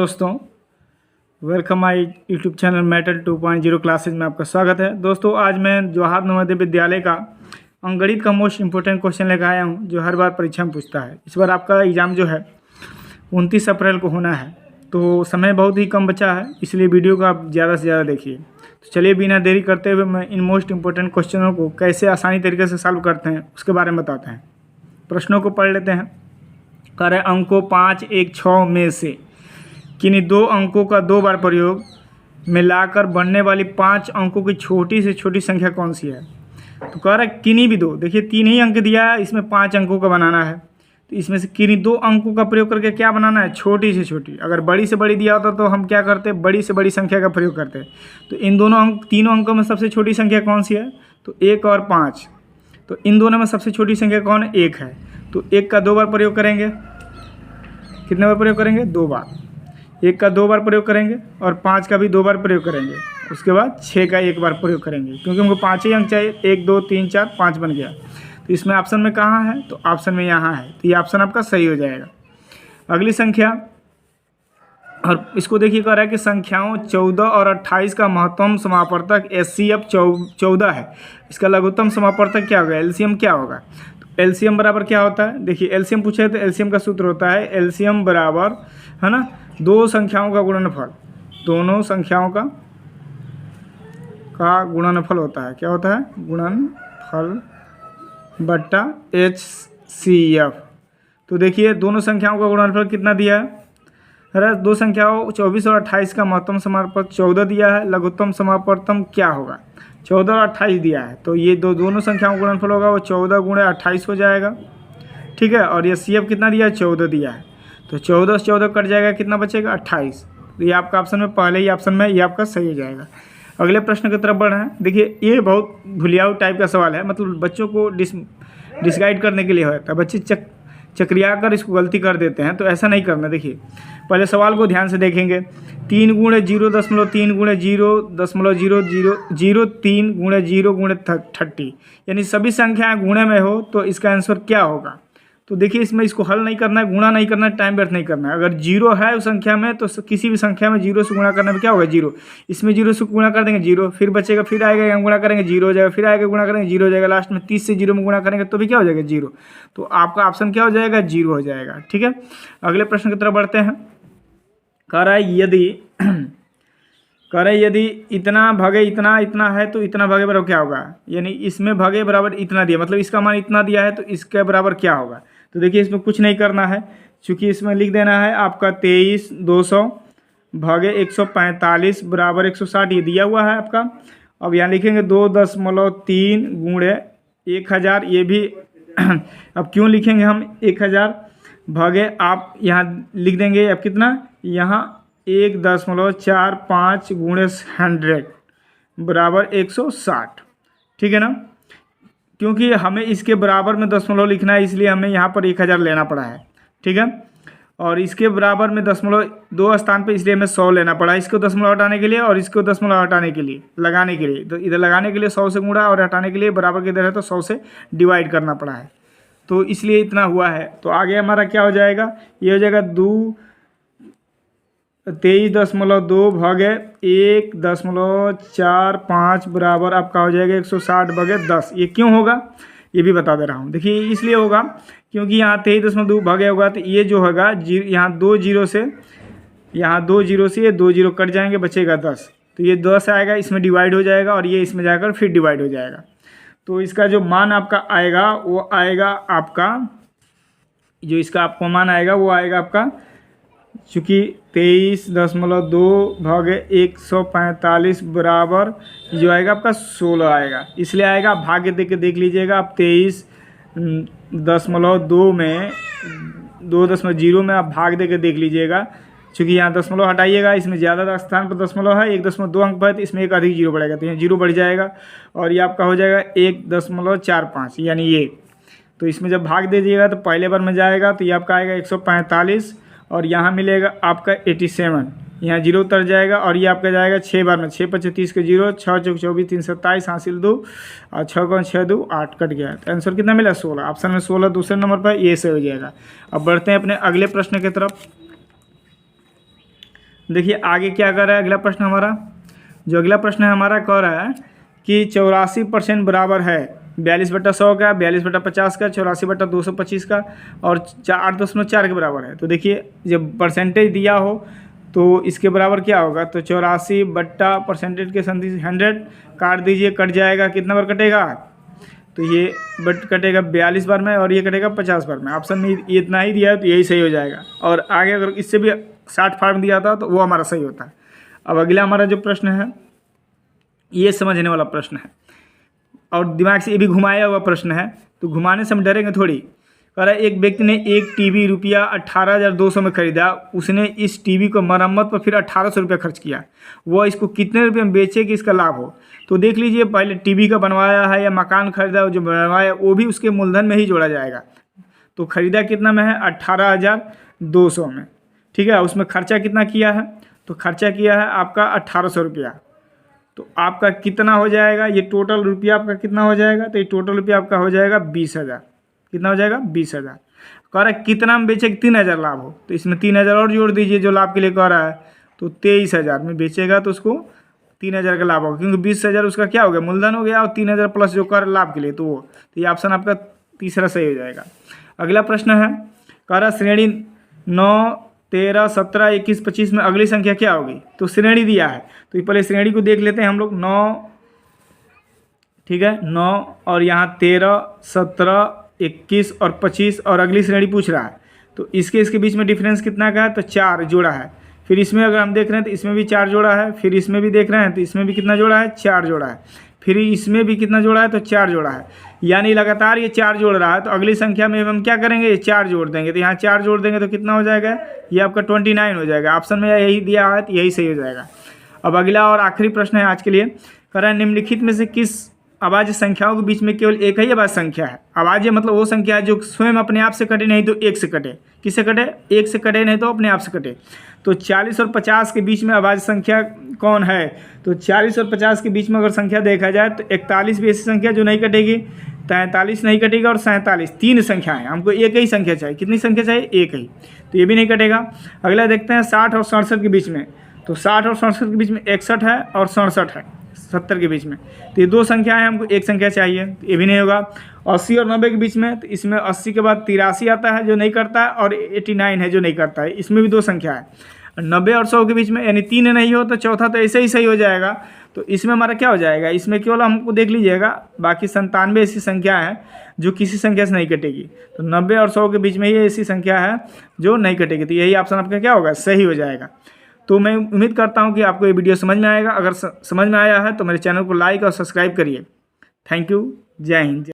दोस्तों, welcome my YouTube channel metal 2.0 classes में आपका स्वागत है। दोस्तों, आज मैं जवाहर नवोदय विद्यालय का अंकगणित का मोस्ट इंपोर्टेंट क्वेश्चन लेकर आया हूं, जो हर बार परीक्षा में पूछता है। इस बार आपका एग्ज़ाम जो है 29 अप्रैल को होना है, तो समय बहुत ही कम बचा है, इसलिए वीडियो को आप ज़्यादा से ज़्यादा देखिए। तो चलिए बिना देरी करते हुए मैं इन मोस्ट इंपोर्टेंट क्वेश्चनों को कैसे आसानी तरीके से सॉल्व करते हैं उसके बारे में बताते हैं। प्रश्नों को पढ़ लेते हैं। कह रहे अंकों 5, 1, 6 में से किन्हीं दो अंकों का दो बार प्रयोग मिलाकर बनने वाली 5 अंकों की छोटी से छोटी संख्या कौन सी है। तो कह रहा है किन्हीं भी दो, देखिए 3 ही अंक दिया है, इसमें 5 अंकों का बनाना है। तो इसमें से किन्हीं दो अंकों का प्रयोग करके क्या बनाना है, छोटी से छोटी। अगर बड़ी से बड़ी दिया होता तो हम क्या करते, बड़ी से बड़ी संख्या का प्रयोग करते। तो इन दोनों अंक, तीनों अंकों में सबसे छोटी संख्या कौन सी है, तो 1 और 5। तो इन दोनों में सबसे छोटी संख्या कौन है, 1 है। तो 1 का 2 बार प्रयोग करेंगे, कितने बार प्रयोग करेंगे, 2 बार। 1 का 2 बार प्रयोग करेंगे और 5 का भी 2 बार प्रयोग करेंगे। उसके बाद 6 का 1 बार प्रयोग करेंगे, क्योंकि हमको 5 ही अंक चाहिए। 1, 2, 3, 4, 5 बन गया। तो इसमें ऑप्शन में कहाँ है, तो ऑप्शन में यहाँ है। तो ये ऑप्शन आपका सही हो जाएगा। अगली संख्या, और इसको देखिए, कह रहा है कि संख्याओं 14 और 28 का महत्तम समापवर्तक HCF 14 है। इसका लघुत्तम समापवर्तक क्या होगा, LCM क्या होगा। तो LCM बराबर क्या होता है, देखिए LCM पूछे तो LCM का सूत्र होता है LCM बराबर, है ना, दो संख्याओं का गुणनफल, दोनों संख्याओं का गुणनफल होता है। क्या होता है, गुणनफल बट्टा HCF। तो देखिए दोनों संख्याओं का गुणनफल कितना दिया है, अरे दो संख्याओं 24 और 28 का महत्तम समापवर्तक 14 दिया है। लघुत्तम समापवर्तक क्या होगा, 14 और 28 दिया है। तो ये दोनों संख्याओं का गुणनफल होगा वो 14 गुणे 28 हो जाएगा, ठीक है। और ये CF कितना दिया है, 14 दिया है। तो 14 से 14 कट जाएगा, कितना बचेगा, 28। तो ये आपका ऑप्शन में, पहले ही ऑप्शन में ये आपका सही हो जाएगा। अगले प्रश्न की तरफ बढ़ रहे हैं। देखिए ये बहुत भुलियाऊ टाइप का सवाल है, मतलब बच्चों को डिसगाइड करने के लिए होता है। बच्चे चक्रिया कर इसको गलती कर देते हैं, तो ऐसा नहीं करना। देखिए पहले सवाल को ध्यान से देखेंगे। 3 गुणे 0.3 गुणे 0.0003 गुणे 0 गुणे 30, यानी सभी संख्याएं गुणे में हो तो इसका आंसर क्या होगा। तो देखिए इसमें इसको हल नहीं करना है, गुणा नहीं करना है, टाइम व्यर्थ नहीं करना है। अगर 0 है उस संख्या में तो किसी भी संख्या में 0 से गुणा करने में क्या होगा, 0। इसमें 0 से गुणा कर देंगे 0, फिर बचेगा, फिर आएगा गुणा करेंगे 0 हो जाएगा, फिर आएगा गुणा करेंगे 0 हो जाएगा, लास्ट में 30 से 0 में गुणा करेंगे तो भी क्या हो जाएगा, 0। तो आपका ऑप्शन क्या हो जाएगा, 0 हो जाएगा, ठीक है। अगले प्रश्न की तरफ बढ़ते हैं। कह रहा है यदि इतना भागे इतना इतना है तो इतना भागे बराबर क्या होगा, यानी इसमें भागे बराबर इतना दिया, मतलब इसका मान इतना दिया है तो इसके बराबर क्या होगा। तो देखिए इसमें कुछ नहीं करना है, चूँकि इसमें लिख देना है आपका 23/200 भागे 145 बराबर 160, ये दिया हुआ है आपका। अब यहाँ लिखेंगे 2.3 गुणे 1000, ये भी अब क्यों लिखेंगे हम 1000 भागे, आप यहाँ लिख देंगे अब कितना, यहाँ 1.45 गुणे 100 बराबर 160, ठीक है ना। क्योंकि हमें इसके बराबर में दशमलव लिखना है, इसलिए हमें यहाँ पर 1000 लेना पड़ा है, ठीक है। और इसके बराबर में दशमलव 2 स्थान पे, इसलिए हमें 100 लेना पड़ा, इसको दशमलव हटाने के लिए और इसको दशमलव हटाने के लिए, लगाने के लिए। तो इधर लगाने के लिए 100 से गुणा और हटाने के लिए बराबर के इधर है तो 100 से डिवाइड करना पड़ा है, तो इसलिए इतना हुआ है। तो आगे हमारा क्या हो जाएगा, ये हो जाएगा 23.2 भागे 1.45 बराबर आपका हो जाएगा 160 भागे 10। ये क्यों होगा ये भी बता दे रहा हूँ। देखिए इसलिए होगा क्योंकि यहाँ 23.2 भागे होगा, तो ये जो होगा यहाँ 2 जीरो से, यहाँ 2 जीरो से ये 2 जीरो कट जाएंगे, बचेगा 10। तो ये 10 आएगा, इसमें डिवाइड हो जाएगा और ये इसमें जाकर फिर डिवाइड हो जाएगा। तो इसका जो मान आपका आएगा वो आएगा आपका, जो इसका आपको मान आएगा वो आएगा आपका, चूँकि 23.2 भागे 145 बराबर जो आएगा आपका 16 आएगा, इसलिए आएगा। भाग्य दे के देख लीजिएगा आप, 23.2 में 2.0 में आप भाग दे के देख लीजिएगा, चूँकि यहाँ दशमलव हटाइएगा, इसमें ज़्यादा स्थान पर दशमलव है, 1.2 अंक पर, तो इसमें एक अधिक 0 बढ़ेगा, तो यहाँ 0 बढ़ जाएगा और ये आपका हो जाएगा 1.45, यानी ये। तो इसमें जब भाग दे दीजिएगा तो पहले बार में जाएगा, तो ये आपका आएगा 145 और यहाँ मिलेगा आपका 87, यहाँ 0 उतर जाएगा और ये आपका जाएगा 6 बार में, 6 × 35 के 0, 6 × 24 3 27 हासिल 2 और 6 × 6 2 8 कट गया। तो आंसर कितना मिला, 16। ऑप्शन में 16 दूसरे नंबर पर ये से हो जाएगा। अब बढ़ते हैं अपने अगले प्रश्न की तरफ। देखिए आगे क्या कर रहा है अगला प्रश्न हमारा। जो अगला प्रश्न है हमारा कह रहा है कि 84% बराबर है 42/100 का, 42/50 का, 84/225 का और 8.4 के बराबर है। तो देखिए जब परसेंटेज दिया हो तो इसके बराबर क्या होगा, तो 84 बट्टा परसेंटेज के संधि 100 काट दीजिए, कट जाएगा, कितना बार कटेगा, तो ये बट कटेगा 42 बार में और ये कटेगा 50 बार में। ऑप्शन में ये इतना ही दिया है तो यही सही हो जाएगा। और आगे अगर इससे भी 60 फार्म दिया था तो वो हमारा सही होता है। अब अगला हमारा जो प्रश्न है ये समझने वाला प्रश्न है और दिमाग से ये भी घुमाया हुआ प्रश्न है, तो घुमाने से हम डरेंगे थोड़ी। कह रहा है एक व्यक्ति ने एक टीवी रुपया 18,200 में खरीदा, उसने इस टीवी को मरम्मत पर फिर 1,800 रुपया खर्च किया, वह इसको कितने रुपये में बेचे कि इसका लाभ हो। तो देख लीजिए पहले टीवी का बनवाया है या मकान खरीदा जो बनवाया वो भी उसके मूलधन में ही जोड़ा जाएगा। तो खरीदा कितना में है 18,200 में, ठीक है। उसमें खर्चा कितना किया है, तो खर्चा किया है आपका 1,800 रुपया। तो आपका कितना हो जाएगा, ये टोटल रुपया आपका कितना हो जाएगा, तो ये टोटल रुपया आपका हो जाएगा 20,000। कितना हो जाएगा 20,000। कह रहा है कितना में बेचे 3,000 लाभ हो, तो इसमें 3,000 और जोड़ दीजिए जो लाभ के लिए कह रहा है, तो 23,000 में बेचेगा तो उसको 3,000 का लाभ होगा, क्योंकि 20,000 उसका क्या हो गया मूलधन हो गया और 3,000 प्लस जो कर लाभ के लिए तो वो, तो ये ऑप्शन आपका तीसरा सही हो जाएगा। अगला प्रश्न है कह रहा श्रेणी 9, 13, 17, 21, 25 में अगली संख्या क्या होगी। तो श्रेणी दिया है तो पहले श्रेणी को देख लेते हैं हम लोग। 9, ठीक है, 9 और यहाँ 13, 17, 21 और 25 और अगली श्रेणी पूछ रहा है। तो इसके बीच में डिफरेंस कितना का है, तो 4 जोड़ा है। फिर इसमें अगर हम देख रहे हैं तो इसमें भी 4 जोड़ा है, फिर इसमें भी देख रहे हैं तो इसमें भी कितना जोड़ा है, 4 जोड़ा है, फिर इसमें भी कितना जोड़ा है, तो 4 जोड़ा है। यानी लगातार ये 4 जोड़ रहा है। तो अगली संख्या में हम क्या करेंगे, ये 4 जोड़ देंगे, तो यहाँ 4 जोड़ देंगे तो कितना हो जाएगा, ये आपका 29 हो जाएगा। ऑप्शन में यही दिया है तो यही सही हो जाएगा। अब अगला और आखिरी प्रश्न है आज के लिए, कह रहा है निम्नलिखित में से किस अभाज्य संख्याओं के बीच में केवल एक ही अभाज्य संख्या है। अभाज्य मतलब वो संख्या है जो स्वयं अपने आप से कटे नहीं तो एक से कटे। किससे कटे, एक से कटे नहीं तो अपने आप से कटे। तो 40 और 50 के बीच में अभाज्य संख्या कौन है, तो 40 और 50 के बीच में अगर संख्या देखा जाए तो 41 भी ऐसी संख्या जो नहीं कटेगी, 43 नहीं कटेगा और 47, 3 संख्याएं। हमको एक ही संख्या चाहिए, कितनी संख्या चाहिए, एक ही, तो ये भी नहीं कटेगा। अगला देखते हैं 60 और 67 के बीच में, तो 60 और 67 के बीच में 61 है और 67 है 70 के बीच में, तो ये 2 संख्याएं, हमको एक संख्या चाहिए, तो ये भी नहीं होगा। 80 और 90 के बीच में, तो इसमें 80 के बाद 83 आता है जो नहीं करता है और 89 है जो नहीं करता है, इसमें भी 2 संख्या है। 90 और 100 के बीच में यानी 3 नहीं हो तो चौथा तो ऐसे ही सही हो जाएगा। तो इसमें हमारा क्या हो जाएगा, इसमें केवल हमको देख लीजिएगा बाकी 97 ऐसी संख्या है जो किसी संख्या से नहीं कटेगी। तो 90 और 100 के बीच में ही ऐसी संख्या है जो नहीं कटेगी, तो यही ऑप्शन आपका क्या होगा, सही हो जाएगा। तो मैं उम्मीद करता हूँ कि आपको ये वीडियो समझ में आएगा। अगर समझ में आया है तो मेरे चैनल को लाइक और सब्सक्राइब करिए। थैंक यू, जय हिंद।